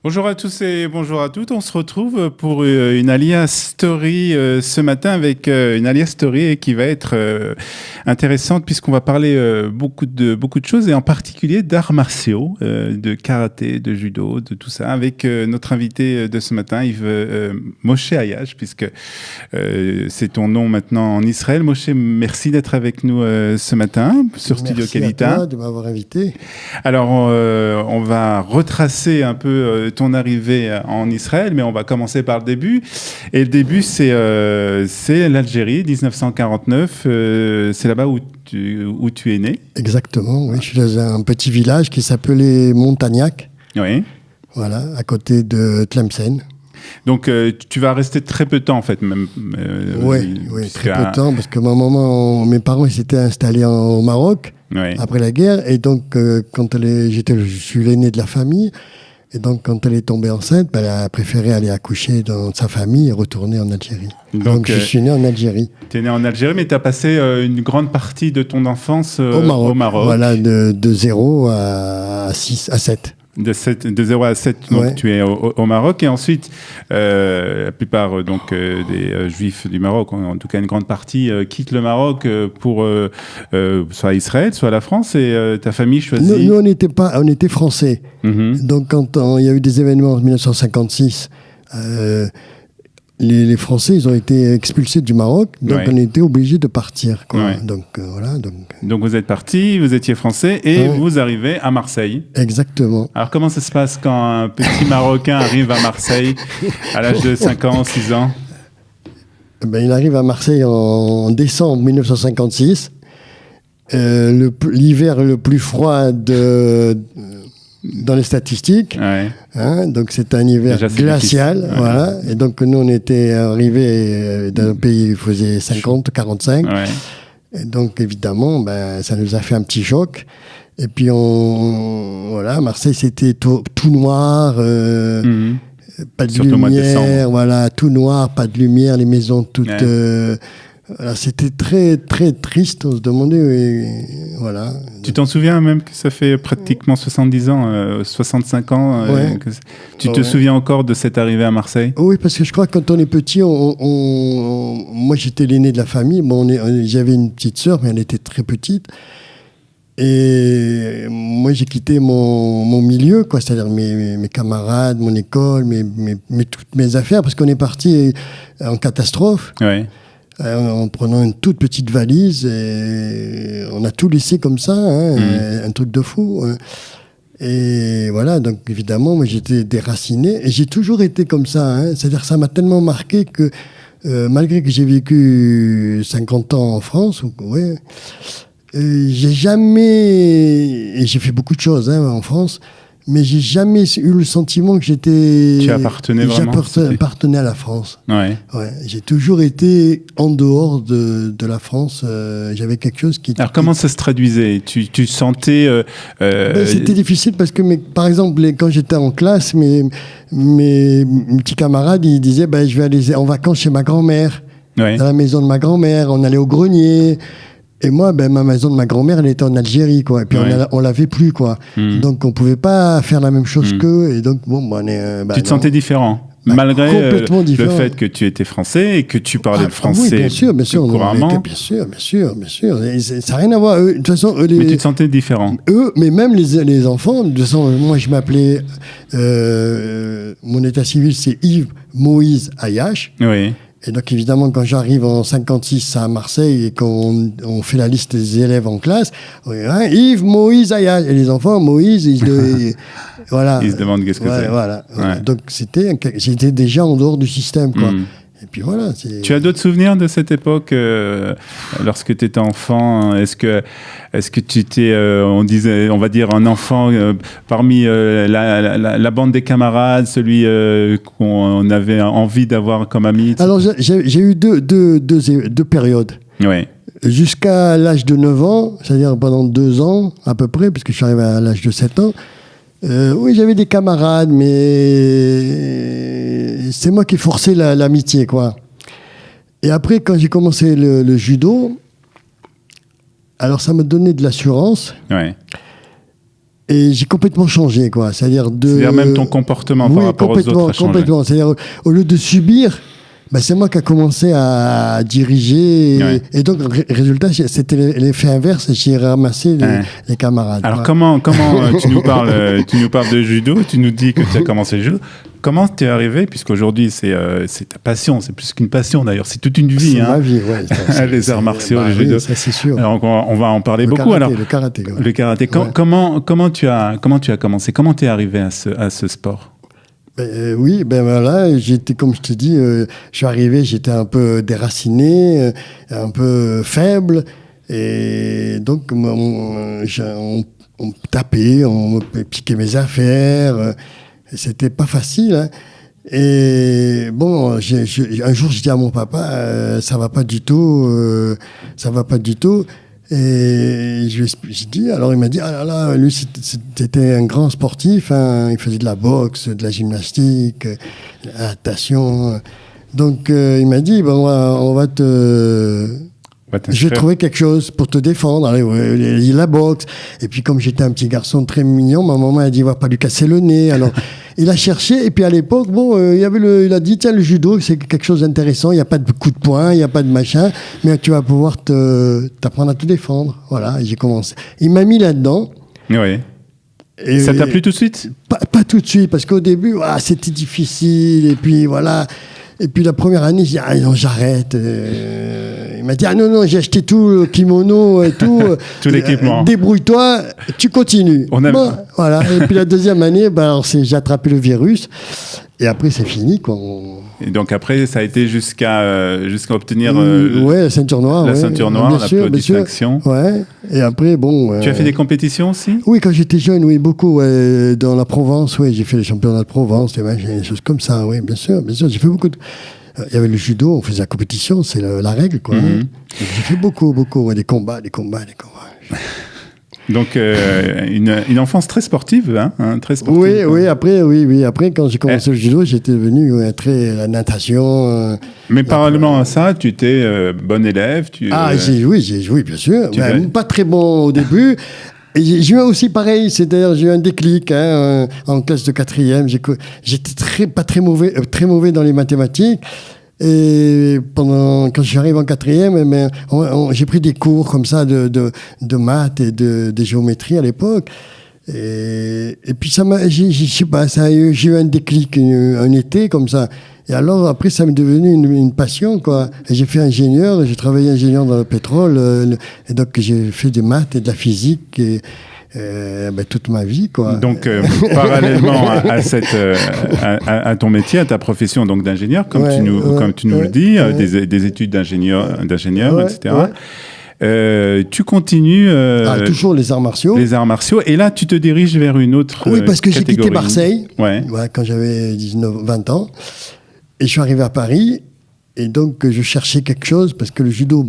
Bonjour à tous et bonjour à toutes. On se retrouve pour une Alia Story ce matin avec une Alia Story qui va être intéressante puisqu'on va parler beaucoup de choses et en particulier d'arts martiaux, de karaté, de judo, de tout ça avec notre invité de ce matin, Yves Moshe Ayash, puisque c'est ton nom maintenant en Israël. Moshe, merci d'être avec nous ce matin sur Studio Kalita. Merci à toi de m'avoir invité. Alors, on va retracer un peu ton arrivée en Israël, mais on va commencer par le début. Et le début, c'est l'Algérie, 1949. C'est là-bas où tu es né. Exactement, oui. Je suis dans un petit village qui s'appelait Montagnac. Oui. Voilà, à côté de Tlemcen. Donc, tu vas rester très peu de temps, en fait, même. Oui, très peu de temps, parce que mes parents s'étaient installés au Maroc après la guerre. Et donc, je suis l'aîné de la famille. Et donc, quand elle est tombée enceinte, elle a préféré aller accoucher dans sa famille et retourner en Algérie. Donc je suis né en Algérie. Tu es né en Algérie, mais tu as passé une grande partie de ton enfance au Maroc. Voilà, de 0 à 7. De 0 à 7, donc tu es au Maroc. Et ensuite, la plupart des Juifs du Maroc, en tout cas une grande partie, quittent le Maroc pour soit Israël, soit la France. Et ta famille choisit... Nous, on était français. Mm-hmm. Donc, quand il y a eu des événements en 1956, les Français, ils ont été expulsés du Maroc, donc on était obligés de partir. Quoi. Ouais. Donc vous êtes partis, vous étiez français et vous arrivez à Marseille. Exactement. Alors comment ça se passe quand un petit Marocain arrive à Marseille à l'âge de 5 ans, 6 ans? Il arrive à Marseille en décembre 1956. L'hiver le plus froid dans les statistiques. Ouais. Donc c'est un hiver glacial. Ouais. Voilà. Et donc nous on était arrivés dans un pays où il faisait 50, 45. Ouais. Et donc évidemment ça nous a fait un petit choc. Et puis Marseille c'était tout noir, pas de surtout lumière, voilà, tout noir, pas de lumière, les maisons toutes... Voilà, c'était très, très triste, on se demandait, voilà. Tu t'en souviens même que ça fait pratiquement 70 ans, 65 ans, tu te souviens encore de cette arrivée à Marseille? Oui, parce que je crois que quand on est petit, moi j'étais l'aîné de la famille, j'avais une petite sœur, mais elle était très petite, et moi j'ai quitté mon milieu, quoi, c'est-à-dire mes camarades, mon école, toutes mes affaires, parce qu'on est parti en catastrophe. Ouais. En prenant une toute petite valise et on a tout laissé comme ça, un truc de fou. Et voilà, donc évidemment, moi j'étais déraciné et j'ai toujours été comme ça. C'est-à-dire que ça m'a tellement marqué que malgré que j'ai vécu 50 ans en France, j'ai jamais... Et j'ai fait beaucoup de choses en France, mais j'ai jamais eu le sentiment que Tu appartenais vraiment. J'appartenais à la France. Ouais. J'ai toujours été en dehors de la France. J'avais quelque chose qui... Alors comment ça se traduisait? Tu sentais... C'était difficile parce que, par exemple, quand j'étais en classe, mes petits camarades, ils disaient je vais aller en vacances chez ma grand-mère, dans la maison de ma grand-mère. On allait au grenier. Et moi, ma maison de ma grand-mère, elle était en Algérie, quoi. Et puis on l'avait plus, quoi. Donc on pouvait pas faire la même chose qu'eux. Et donc tu te sentais différent, malgré le fait que tu étais français et que tu parlais le français. Oui, bien sûr, couramment. Bien sûr. Et ça n'a rien à voir. De toute façon, mais tu te sentais différent. Mais même les enfants. De toute façon, moi, je m'appelais. Mon état civil, c'est Yves Moïse Ayash. Oui. Et donc, évidemment, quand j'arrive en 56 à Marseille et qu'on fait la liste des élèves en classe, Yves, Moïse, Ayash. Et les enfants, Moïse, voilà. Ils se demandent qu'est-ce que c'est. Voilà. Donc, j'étais déjà en dehors du système, quoi. Et puis voilà. Tu as d'autres souvenirs de cette époque lorsque tu étais enfant? Est-ce que tu étais, on va dire, un enfant parmi la bande des camarades, celui qu'on avait envie d'avoir comme ami? Alors j'ai eu deux périodes. Oui. Jusqu'à l'âge de 9 ans, c'est-à-dire pendant 2 ans à peu près, puisque je suis arrivé à l'âge de 7 ans. Oui, j'avais des camarades, mais c'est moi qui forçais l'amitié, quoi. Et après, quand j'ai commencé le judo, alors ça me donnait de l'assurance. Ouais. Et j'ai complètement changé, quoi. C'est-à-dire même ton comportement par rapport aux autres a changé. Complètement. C'est-à-dire, au lieu de subir, c'est moi qui a commencé à diriger. Et donc, résultat, c'était l'effet inverse. J'ai ramassé les camarades. Alors, comment tu nous parles de judo, tu nous dis que tu as commencé le judo. Comment tu es arrivé, puisqu'aujourd'hui c'est ta passion, c'est plus qu'une passion d'ailleurs, c'est toute une vie. C'est ma vie, ouais. Les arts martiaux, le judo. Ça c'est sûr. Alors on va en parler beaucoup. Le karaté. Le karaté. Comment tu as commencé? Comment tu es arrivé à ce sport? Voilà, comme je te dis, je suis arrivé, j'étais un peu déraciné, un peu faible, et donc on me tapait, on me piquait mes affaires. C'était pas facile, hein. Et bon, un jour, je dis à mon papa, ça va pas du tout. Et je lui ai dit, alors il m'a dit, ah là là, lui, c'était un grand sportif, hein, il faisait de la boxe, de la gymnastique, de la natation. Donc, il m'a dit, je vais trouver quelque chose pour te défendre. Allez, la boxe. Et puis, comme j'étais un petit garçon très mignon, ma maman a dit, on va pas lui casser le nez. Alors, il a cherché. Et puis, à l'époque, il a dit, tiens, le judo, c'est quelque chose d'intéressant. Il n'y a pas de coup de poing, il n'y a pas de machin. Mais tu vas pouvoir t'apprendre à te défendre. Voilà, et j'ai commencé. Il m'a mis là-dedans. Oui. Et ça t'a plu tout de suite? Pas tout de suite, parce qu'au début, c'était difficile. Et puis, voilà. Et puis la première année, j'ai dit, ah non, j'arrête. Il m'a dit, ah non, j'ai acheté tout, le kimono et tout. Tout l'équipement. Débrouille-toi, tu continues. Voilà. Et puis la deuxième année, j'ai attrapé le virus. Et après, c'est fini, quoi. Et donc après, ça a été jusqu'à obtenir la ceinture noire. La ceinture noire, la petite distinction. Ouais. Et après, Tu as fait des compétitions aussi? Oui, quand j'étais jeune, oui, beaucoup. Ouais. Dans la Provence, oui, j'ai fait les championnats de Provence, des choses comme ça, oui, bien sûr. J'ai fait beaucoup de... Il y avait le judo, on faisait la compétition, c'est la règle, quoi. Hein. J'ai fait beaucoup, des combats. Donc, une enfance très sportive, hein, très sportive. Oui, après, quand j'ai commencé le judo, j'étais devenu la natation. Mais parallèlement à ça, tu étais bon élève. J'ai joué, bien sûr. Pas très bon au début. Et j'ai eu aussi pareil, c'est-à-dire j'ai eu un déclic en classe de 4e. J'étais pas très mauvais dans les mathématiques. Et quand je suis arrivé en 4e, j'ai pris des cours comme ça de maths et de géométrie à l'époque. Et puis je sais pas, j'ai eu un déclic un été comme ça. Et alors après, ça m'est devenu une passion, quoi. Et j'ai fait ingénieur, j'ai travaillé ingénieur dans le pétrole, et donc j'ai fait des maths et de la physique toute ma vie, quoi. Donc parallèlement à ton métier, à ta profession donc d'ingénieur, comme tu nous le dis, des études d'ingénieur, etc. Tu continues... toujours les arts martiaux. Les arts martiaux. Et là, tu te diriges vers une autre Oui, parce que j'ai quitté Marseille quand j'avais 20 ans. Et je suis arrivé à Paris. Et donc, je cherchais quelque chose, parce que le judo,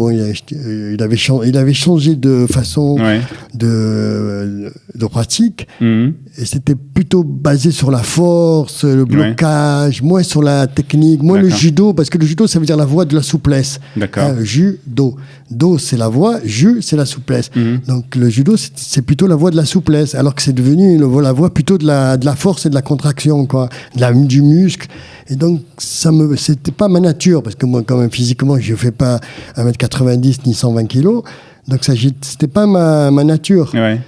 il avait changé de façon de pratique. Et c'était plutôt basé sur la force, le blocage, moins sur la technique, moins le judo, parce que le judo, ça veut dire la voie de la souplesse. D'accord. Judo. Do, c'est la voie, c'est la souplesse. Donc, le judo, c'est plutôt la voie de la souplesse, alors que c'est devenu la voie plutôt de la force et de la contraction, quoi, du muscle. Et donc, c'était pas ma nature, parce que moi, quand même, physiquement, je fais pas 1m90 ni 120 kilos. Donc, c'était pas ma nature. Ouais.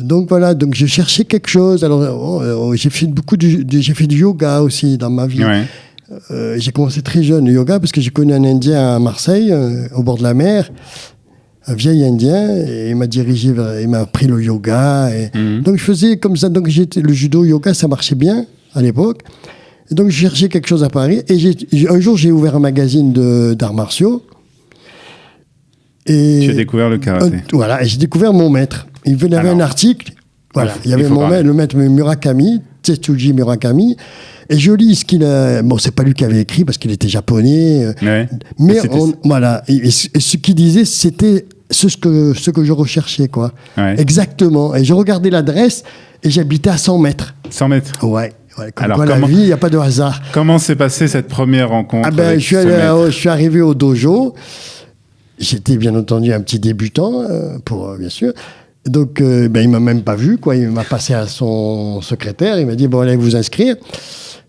Donc, voilà. Donc, je cherchais quelque chose. Alors, j'ai fait j'ai fait du yoga aussi dans ma vie. Ouais. J'ai commencé très jeune le yoga, parce que j'ai connu un Indien à Marseille, au bord de la mer. Un vieil Indien, et il m'a dirigé il m'a appris le yoga. Donc, je faisais comme ça. Donc, le judo, yoga, ça marchait bien à l'époque. Et donc, je cherchais quelque chose à Paris. Et un jour, j'ai ouvert un magazine d'arts martiaux. Et tu as découvert le karaté. Voilà, et j'ai découvert mon maître. Il y avait un article. Voilà, il y avait le maître Murakami, Tetsuji Murakami. Et je lis ce qu'il a... Bon, c'est pas lui qui avait écrit, parce qu'il était japonais. Mais voilà. Et ce qu'il disait, c'était ce que je recherchais, quoi. Ouais. Exactement. Et je regardais l'adresse, et j'habitais à 100 mètres. 100 mètres. Ouais. Alors, la vie, il n'y a pas de hasard. Comment s'est passée cette première rencontre je suis arrivé au dojo. J'étais bien entendu un petit débutant, bien sûr. Donc, il m'a même pas vu, quoi. Il m'a passé à son secrétaire. Il m'a dit, bon, allez vous inscrire.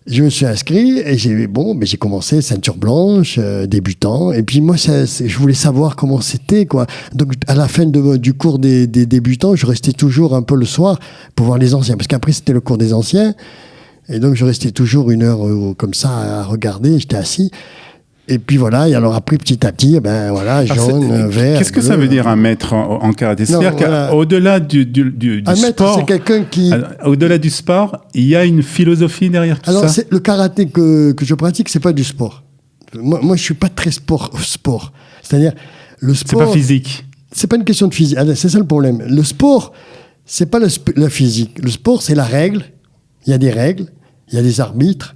Je me suis inscrit et j'ai commencé ceinture blanche, débutant. Et puis moi, je voulais savoir comment c'était, quoi. Donc, à la fin du cours des débutants, je restais toujours un peu le soir pour voir les anciens. Parce qu'après, c'était le cours des anciens. Et donc, je restais toujours 1 heure comme ça à regarder. J'étais assis. Et puis voilà, et alors après, petit à petit, jaune, vert. Qu'est-ce que ça veut dire un maître en karaté? C'est-à-dire qu'au-delà du un maître, sport, c'est quelqu'un qui... Au-delà du sport, il y a une philosophie derrière tout ça. Alors, le karaté que je pratique, c'est pas du sport. Moi, je suis pas très sport. C'est-à-dire, le sport... C'est pas physique. C'est pas une question de physique. C'est ça le problème. Le sport, c'est pas la physique. Le sport, c'est la règle. Il y a des règles, il y a des arbitres.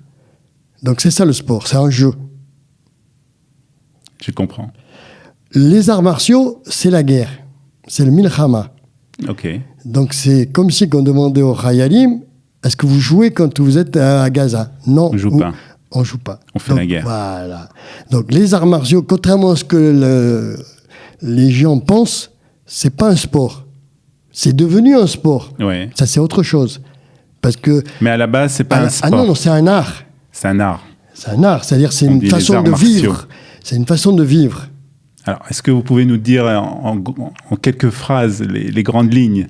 Donc, c'est ça le sport, c'est un jeu. Je comprends. Les arts martiaux, c'est la guerre. C'est le milchama. Ok. Donc, c'est comme si on demandait aux Khayalim, est-ce que vous jouez quand vous êtes à Gaza? Non. On joue pas. On joue pas. On fait la guerre. Voilà. Donc, les arts martiaux, contrairement à ce que les gens pensent, c'est pas un sport. C'est devenu un sport. Ouais. Ça, c'est autre chose. Parce que... Mais à la base, c'est pas un sport. Ah non, c'est un art. C'est un art. C'est un art, c'est-à-dire c'est une façon de vivre. C'est une façon de vivre. Alors, est-ce que vous pouvez nous dire en quelques phrases les grandes lignes?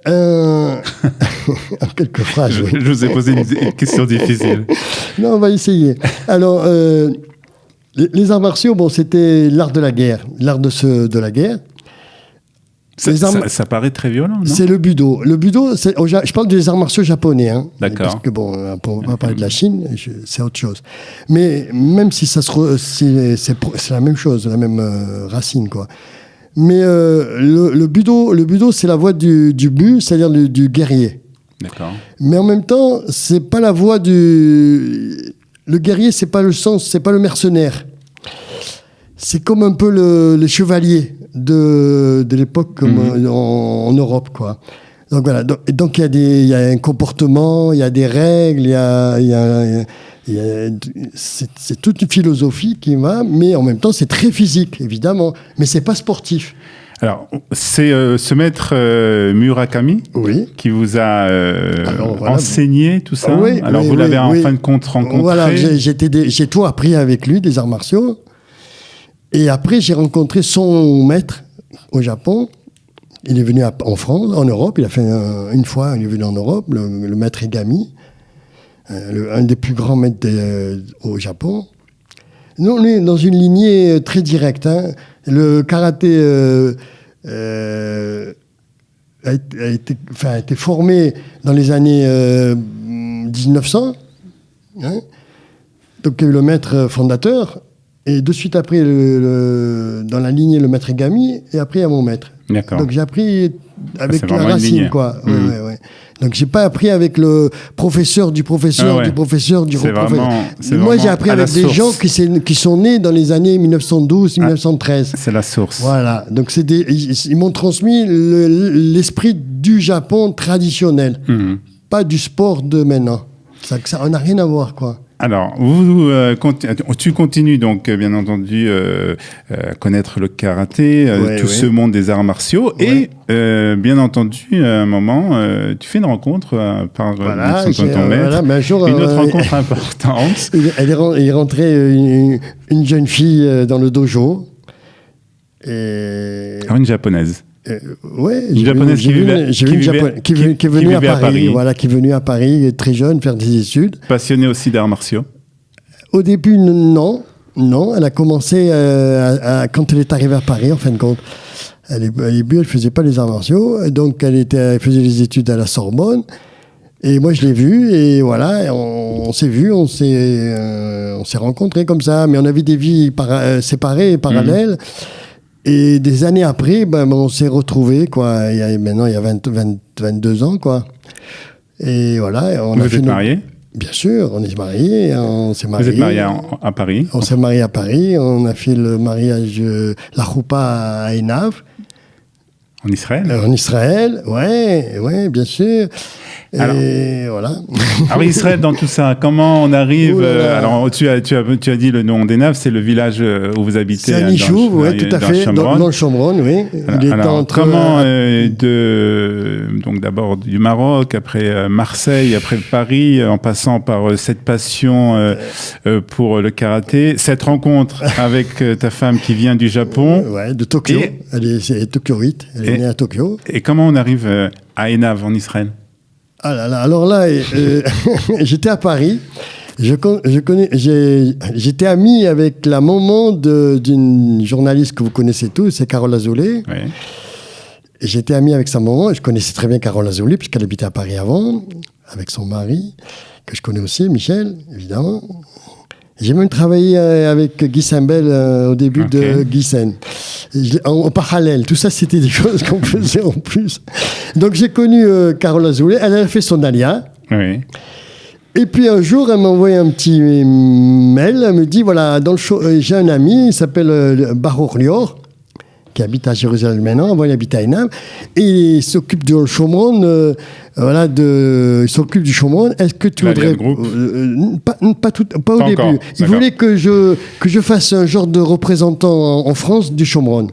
En quelques phrases, oui. Je vous ai posé une question difficile. Non, on va essayer. Alors, les arts martiaux, c'était l'art de la guerre. L'art de la guerre. Ça paraît très violent, non? C'est le budo. Le budo, je parle des arts martiaux japonais. Hein, d'accord. Parce que, on va parler de la Chine, c'est autre chose. Mais même si c'est la même chose, la même racine, quoi. Mais le budo, c'est la voie du bu, c'est-à-dire du guerrier. D'accord. Mais en même temps, c'est pas la voie du... Le guerrier, c'est pas le sens, c'est pas le mercenaire. C'est comme un peu les chevaliers de l'époque en Europe, quoi. Donc voilà. Donc il y a un comportement, il y a des règles, c'est toute une philosophie qui va, mais en même temps c'est très physique, évidemment, mais c'est pas sportif. Alors, c'est ce maître Murakami qui vous a enseigné tout ça. Oui, alors, vous l'avez en fin de compte rencontré. Voilà, j'ai tout appris avec lui, des arts martiaux. Et après, j'ai rencontré son maître au Japon. Il est venu en France, en Europe. Il a fait une fois, il est venu en Europe, le maître Egami, un des plus grands maîtres au Japon. Nous, on est dans une lignée très directe. Hein. Le karaté a été formé dans les années 1900. Hein. Donc, il y a eu le maître fondateur. Et de suite après, dans la lignée, le maître Egami, et après, il y a mon maître. D'accord. Donc, j'ai appris avec la racine, quoi. Ouais. Donc, j'ai pas appris avec le professeur du professeur du professeur du professeur. Moi, j'ai appris avec des gens qui sont nés dans les années 1912-1913. C'est la source. Voilà. Donc, ils m'ont transmis l'esprit du Japon traditionnel. Pas du sport de maintenant. Ça n'a rien à voir, quoi. Alors, tu continues donc, bien entendu, à connaître le karaté, ce monde des arts martiaux. Ouais. Et, bien entendu, à un moment, tu fais une rencontre par ton maître. Un jour, une autre rencontre importante. Il est rentré une jeune fille dans le dojo. Alors, une japonaise. Une japonaise qui est venue à Paris. Voilà, qui est venue à Paris, très jeune, faire des études. Passionnée aussi d'arts martiaux? Au début, non. Elle a commencé quand elle est arrivée à Paris, en fin de compte. Au début, elle ne faisait pas les arts martiaux. Donc, elle faisait des études à la Sorbonne. Et moi, je l'ai vue. Et voilà, on s'est vus, on s'est rencontrés comme ça. Mais on avait des vies séparées, parallèles. Et des années après, on s'est retrouvés, quoi. Maintenant, il y a 22 ans, quoi. Et voilà. Vous êtes mariés? Bien sûr, on est mariés. On s'est mariés. Vous êtes mariés à Paris? On s'est mariés à Paris. On a fait le mariage, la choupa à Enav. En Israël? En Israël, ouais, bien sûr. Et voilà. Alors Israël, dans tout ça, comment on arrive alors tu as dit le nom d'Enav, c'est le village où vous habitez. C'est un Nishouv, oui, tout à fait, dans le Shomron, oui. Alors comment donc d'abord du Maroc, après Marseille, après Paris, en passant par cette passion pour le karaté, cette rencontre avec ta femme qui vient du Japon. Ouais, de Tokyo. C'est Tokyoïte, elle est née à Tokyo. Et comment on arrive à Enav en Israël? Ah là là, alors là, j'étais à Paris. J'étais ami avec la maman d'une journaliste que vous connaissez tous, c'est Carole Azoulay. Oui. J'étais ami avec sa maman. Je connaissais très bien Carole Azoulay puisqu'elle habitait à Paris avant, avec son mari, que je connais aussi, Michel, évidemment. J'ai même travaillé avec Guy Sembel au début de Guy Sen. En parallèle, tout ça, c'était des choses qu'on faisait en plus. Donc, j'ai connu Carole Azoulay. Elle a fait son alia. Oui. Et puis, un jour, elle m'a envoyé un petit mail. Elle me dit, voilà, j'ai un ami, il s'appelle Baruch Lior, qui habite à Jérusalem maintenant. Avant, il habite à Enav. Et il s'occupe du Shomron. Il s'occupe du Shomron. Est-ce que tu voudrais... Pas au début. Il voulait que je fasse un genre de représentant en France du Shomron.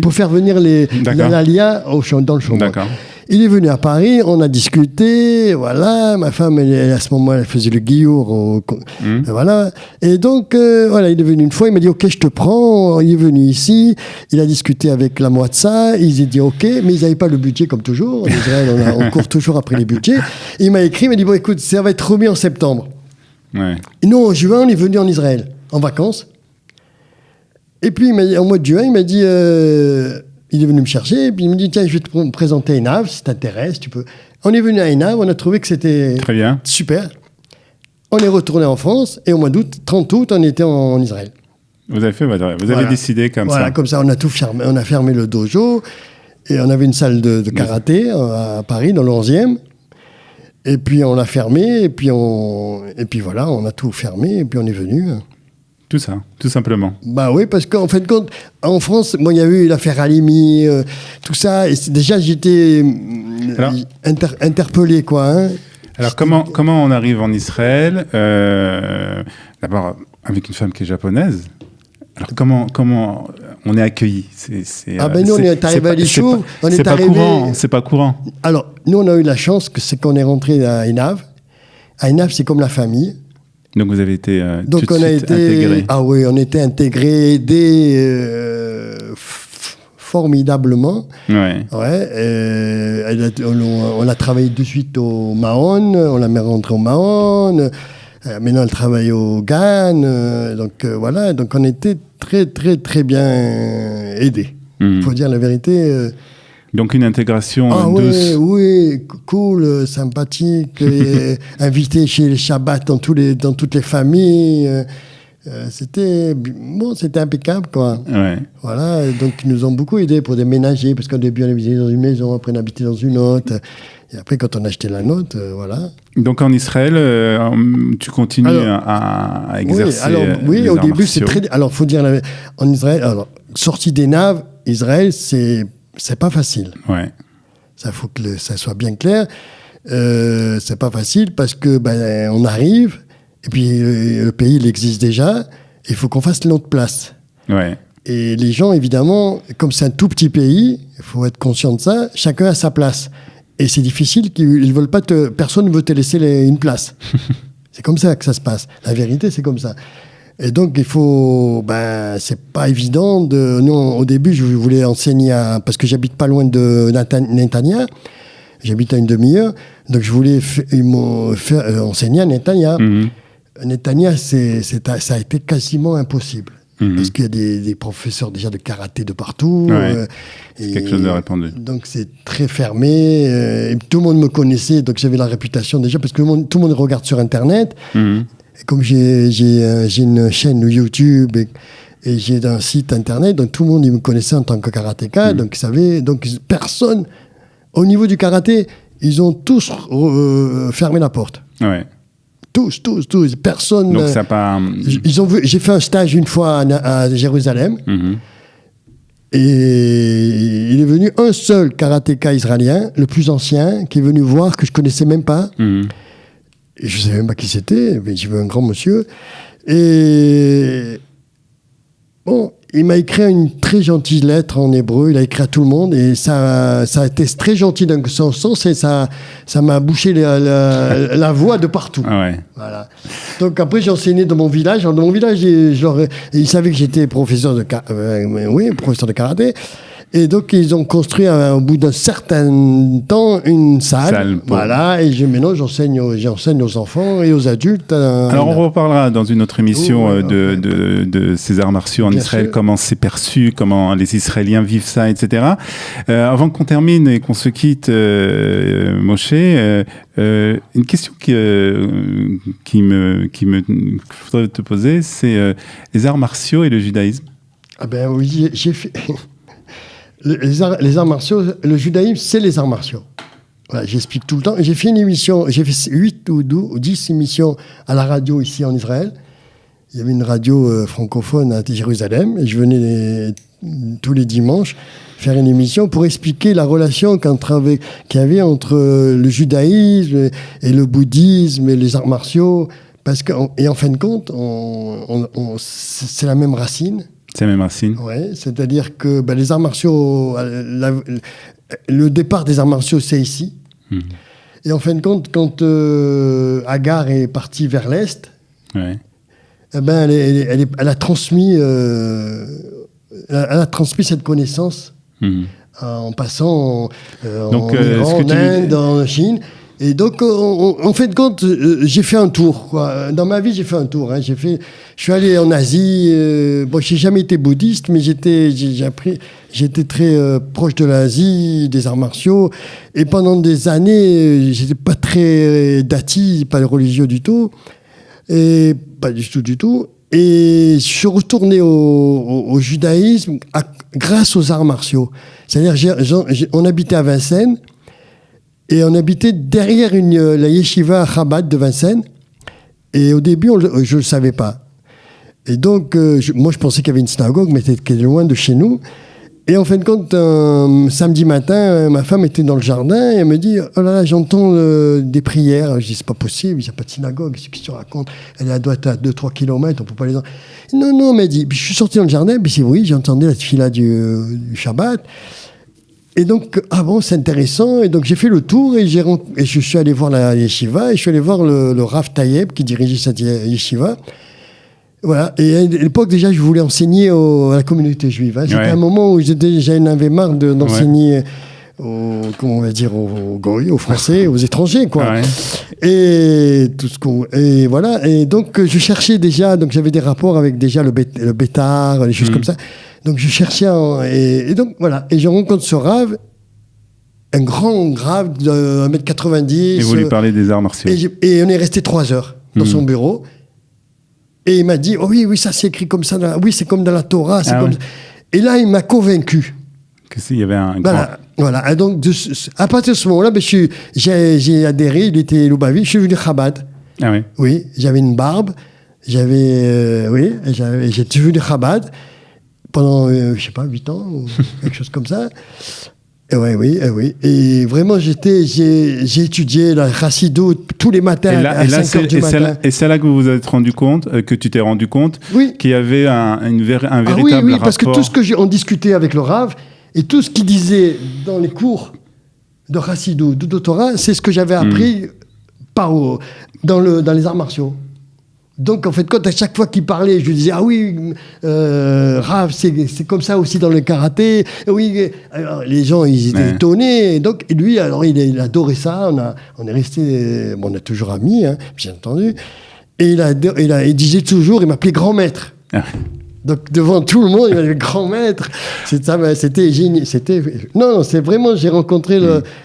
Pour faire venir l'Alia dans le Shomron. D'accord. Il est venu à Paris, on a discuté, voilà. Ma femme, à ce moment-là, elle faisait le guillour, voilà. Et donc, voilà, il est venu une fois, il m'a dit, OK, je te prends. Il est venu ici, il a discuté avec la Moatsa, ils ont dit, OK, mais ils n'avaient pas le budget comme toujours. En Israël, on court toujours après les budgets. Et il m'a écrit, il m'a dit, bon, écoute, ça va être remis en septembre. Ouais. Et nous, en juin, on est venu en Israël, en vacances. Et puis, en mois de juin, il m'a dit... il est venu me chercher, et puis il me dit, tiens, je vais te présenter Enav, si t'intéresse, tu peux... On est venu à Enav, on a trouvé que c'était très bien. Super. On est retourné en France, et au mois d'août, 30 août, on était en Israël. Vous avez décidé comme ça. Voilà, comme ça, on a tout fermé, on a fermé le dojo, et on avait une salle de karaté à Paris, dans le 11e, et puis on l'a fermé, et puis voilà, on a tout fermé, et puis on est venu... Tout ça, tout simplement. Bah oui, parce qu'en fait, en France, il y a eu l'affaire Halimi, tout ça, et déjà j'étais interpellé, quoi. Hein. Alors comment on arrive en Israël d'abord avec une femme qui est japonaise. Alors comment on est accueilli? Nous on est arrivé à l'Issouf, c'est pas courant. Alors nous on a eu la chance qu'on est rentré à Enav. À Enav, c'est comme la famille. Donc vous avez été tout de suite intégrés. Ah oui, on était intégrés, aidés formidablement. Ouais. On a travaillé de suite au Mahon, on l'a mis rentré au Mahon. Maintenant, elle travaille au GAN. Voilà, donc on était très, très, très bien aidés. Il faut dire la vérité. Donc une intégration douce. Oui, cool, sympathique, invité chez les Shabbat dans toutes les familles. C'était impeccable, quoi. Ouais. Voilà, donc ils nous ont beaucoup aidés pour déménager, parce qu'au début on habitait dans une maison, après on habitait dans une autre. Et après, quand on a acheté la nôtre, voilà. Donc en Israël, tu continues à exercer. Oui, au début, c'est très. Alors, faut dire, en Israël, sortie d'Enav, Israël, c'est pas facile. Ouais. Ça faut que ça soit bien clair. C'est pas facile parce que on arrive et puis le pays il existe déjà. Il faut qu'on fasse notre place. Ouais. Et les gens évidemment, comme c'est un tout petit pays, il faut être conscient de ça. Chacun a sa place. Et c'est difficile qu'ils veulent pas personne ne veut te laisser une place. C'est comme ça que ça se passe. La vérité c'est comme ça. Et donc, il faut... c'est pas évident de... Nous, au début, je voulais enseigner parce que j'habite pas loin de Netanya. J'habite à une demi-heure. Donc, je voulais enseigner à Netanya. Netanya, ça a été quasiment impossible. Parce qu'il y a des professeurs déjà de karaté de partout. Ouais. C'est quelque chose de répandu. Donc, c'est très fermé. Et tout le monde me connaissait. Donc, j'avais la réputation déjà. Parce que tout le monde regarde sur Internet. Comme j'ai une chaîne YouTube et j'ai un site internet, donc tout le monde il me connaissait en tant que karatéka, donc ils savaient, donc personne au niveau du karaté, ils ont tous fermé la porte. Ouais. Tous, personne. Donc ça pas. J'ai fait un stage une fois à Jérusalem. Et il est venu un seul karatéka israélien, le plus ancien, qui est venu voir, que je connaissais même pas. Et je savais même pas qui c'était, mais j'ai vu un grand monsieur. Et bon, il m'a écrit une très gentille lettre en hébreu, il a écrit à tout le monde, et ça a été très gentil dans son sens, et ça m'a bouché la voix de partout. Ah ouais. Voilà. Donc après, j'ai enseigné dans mon village. Dans mon village, ils savaient que j'étais professeur de karaté. Et donc, ils ont construit, au bout d'un certain temps, une salle. Voilà. Et maintenant, j'enseigne aux enfants et aux adultes. Alors, on reparlera dans une autre émission de ces arts martiaux en Israël, comment c'est perçu, comment les Israéliens vivent ça, etc. Avant qu'on termine et qu'on se quitte, Moshe, une question qu'il faudrait te poser, c'est les arts martiaux et le judaïsme. Ah ben oui, j'ai fait... Les arts martiaux, le judaïsme, c'est les arts martiaux. Voilà, j'explique tout le temps. J'ai fait une émission, j'ai fait 8 ou 10 émissions à la radio ici en Israël. Il y avait une radio francophone à Jérusalem et je venais tous les dimanches faire une émission pour expliquer la relation qu'il y avait entre le judaïsme et le bouddhisme et les arts martiaux. Et en fin de compte, c'est la même racine. C'est la même racine. Oui, c'est-à-dire que les arts martiaux, le départ des arts martiaux, c'est ici. Et en fin de compte, quand Agar est partie vers l'Est, elle a transmis cette connaissance en passant en Iran, en Inde, en Chine. Et donc, en fin de compte, j'ai fait un tour, quoi. Dans ma vie, j'ai fait un tour. Je suis allé en Asie. Bon, j'ai jamais été bouddhiste, mais j'étais très proche de l'Asie, des arts martiaux. Et pendant des années, j'étais pas très dati, pas religieux du tout. Et pas du tout. Et je suis retourné au judaïsme grâce aux arts martiaux. C'est-à-dire, on habitait à Vincennes. Et on habitait derrière la yeshiva Chabad de Vincennes. Et au début, je ne le savais pas. Et donc, moi, je pensais qu'il y avait une synagogue, mais c'était loin de chez nous. Et en fin de compte, un samedi matin, ma femme était dans le jardin et elle me dit « Oh là là, j'entends des prières. » Je dis « C'est pas possible, il n'y a pas de synagogue. Qu'est-ce que tu racontes ? Elle doit être à 2-3 km, on ne peut pas les entendre. » Non, elle m'a dit. Puis je suis sorti dans le jardin, puis oui, j'entendais la tefila du Shabbat. Et donc, c'est intéressant. Et donc, j'ai fait le tour et je suis allé voir la yeshiva et je suis allé voir le Rav Tayeb qui dirigeait cette yeshiva. Voilà. Et à l'époque, déjà, je voulais enseigner à la communauté juive. C'était un moment où j'en avais marre d'enseigner aux goy, aux Français, aux étrangers, quoi. Et voilà. Et donc, je cherchais déjà, donc j'avais des rapports avec déjà le Bétar, les choses comme ça. Donc, je cherchais, et donc, voilà. Et je rencontre ce Rav, un grand Rav de 1m90. Et vous lui parlez des arts martiaux. Et on est resté 3 heures dans son bureau. Et il m'a dit, oh oui, ça c'est écrit comme ça. Oui, c'est comme dans la Torah. Et là, il m'a convaincu. Qu'il y avait un Voilà. Et donc, à partir de ce moment-là, j'ai adhéré. Il était Loubavi. Je suis venu Chabad. Ah oui. Oui, j'avais une barbe. J'ai venu Chabad pendant, 8 ans ou quelque chose comme ça. Et oui. Et vraiment, j'ai étudié la Chassidut tous les matins à 5 heures du matin. Et c'est là que vous vous êtes rendu compte, que tu t'es rendu compte qu'il y avait un véritable rapport. Oui, parce que tout ce que on discutait avec le Rav et tout ce qu'il disait dans les cours de Chassidut, de Torah, c'est ce que j'avais appris dans les arts martiaux. Donc, en fait, à chaque fois qu'il parlait, je lui disais, Rav, c'est comme ça aussi dans le karaté. Oui, alors, les gens, ils étaient étonnés. Et donc, lui, alors, il adorait ça. On est restés, on est toujours amis, bien entendu. Et il disait toujours, il m'appelait grand maître. Donc, devant tout le monde, il m'appelait grand maître. C'était génial. Non, c'est vraiment, j'ai rencontré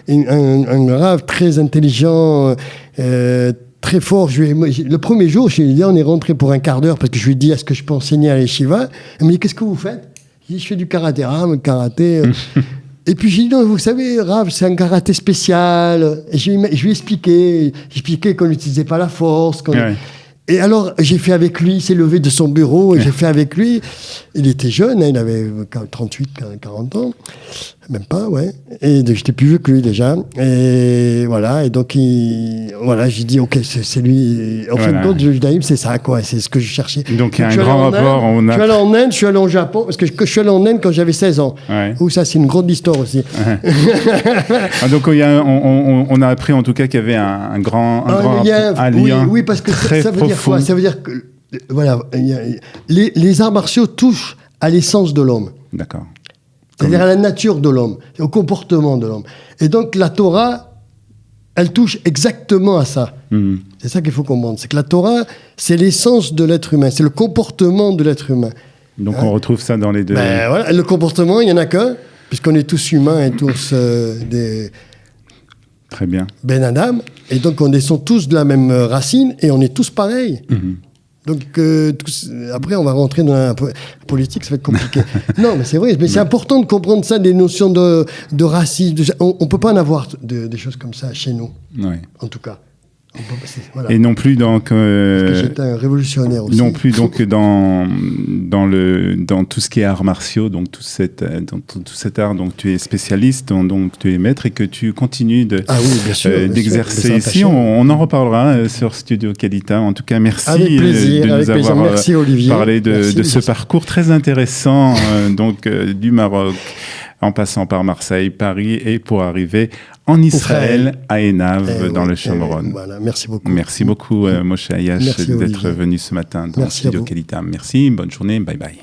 un Rav très intelligent, très fort. Le premier jour, on est rentré pour un quart d'heure parce que je lui ai dit, est-ce que je peux enseigner à l'Yeshiva ? Elle me dit, qu'est-ce que vous faites ? Je dis, je fais du karaté. Karaté. Et puis j'ai dit, non, vous savez, Rav, c'est un karaté spécial. Et je lui ai expliqué qu'on n'utilisait pas la force. Et alors, j'ai fait avec lui, il s'est levé de son bureau, et j'ai fait avec lui. Il était jeune, il avait 38, 40 ans. Même pas, ouais. Et j'étais plus vieux que lui déjà. Et voilà, et donc, j'ai dit, ok, c'est lui. En fin de compte, le judaïsme, c'est ça, quoi. C'est ce que je cherchais. Donc, il y a un grand rapport. Je suis allé en Inde, je suis allé au Japon, parce que je suis allé en Inde quand j'avais 16 ans. Ouais. Où ça, c'est une grande histoire aussi. Donc, on a appris en tout cas qu'il y avait un lien. Oui, parce que ça veut dire quoi? Ça veut dire que, voilà, les arts martiaux touchent à l'essence de l'homme. D'accord. C'est-à-dire à la nature de l'homme, au comportement de l'homme. Et donc la Torah, elle touche exactement à ça. Mmh. C'est ça qu'il faut comprendre. C'est que la Torah, c'est l'essence de l'être humain, c'est le comportement de l'être humain. Donc on retrouve ça dans les deux. Voilà, le comportement, il n'y en a qu'un, puisqu'on est tous humains et tous des... Très bien. Ben Adam. Et donc on descend tous de la même racine et on est tous pareils. Mmh. Donc, après, on va rentrer dans la politique, ça va être compliqué. Non, mais c'est vrai, mais c'est important de comprendre ça, des notions de racisme. On ne peut pas en avoir des choses comme ça chez nous, en tout cas. Voilà. Et non plus donc parce que j'étais un révolutionnaire aussi. Non plus donc dans tout ce qui est arts martiaux, donc tout cet art, donc tu es spécialiste, donc tu es maître et que tu continues d'exercer ici. On en reparlera sur Studio Kalita. En tout cas, merci avec plaisir, de nous avoir merci, parlé de ce parcours très intéressant donc du Maroc, en passant par Marseille, Paris et pour arriver en Israël, à Enav, dans le Shomron. Voilà, merci beaucoup. Merci beaucoup, Moshe Ayash, d'être venu ce matin dans Studio Kalita. Merci, bonne journée, bye bye.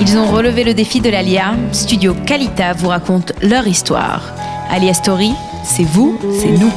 Ils ont relevé le défi de l'Alia. Studio Kalita vous raconte leur histoire. Alia Story, c'est vous, c'est nous.